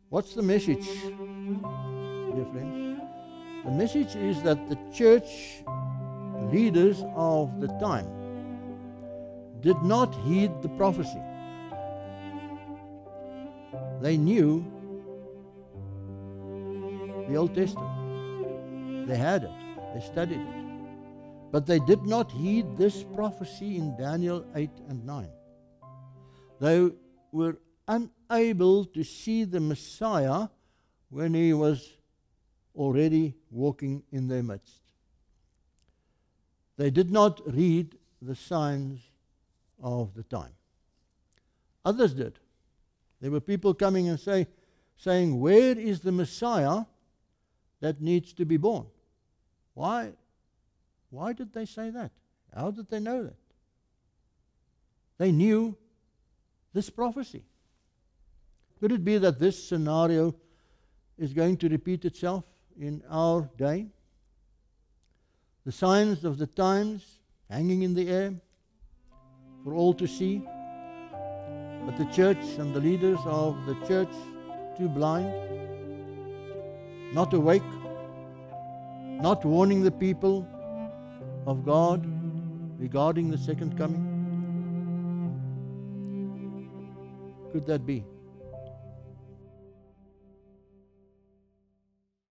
What's the message, dear friends? The message is that the church leaders of the time did not heed the prophecy. They knew the Old Testament. They had it. They studied it. But they did not heed this prophecy in Daniel 8 and 9. They were unable to see the Messiah when he was already walking in their midst. They did not read the signs of the time. Others did. There were people coming and saying, where is the Messiah that needs to be born? Why did they say that? How did they know that? They knew this prophecy. Could it be that this scenario is going to repeat itself in our day? The signs of the times hanging in the air for all to see, but the church and the leaders of the church too blind, not awake, not warning the people of God regarding the second coming? Could that be?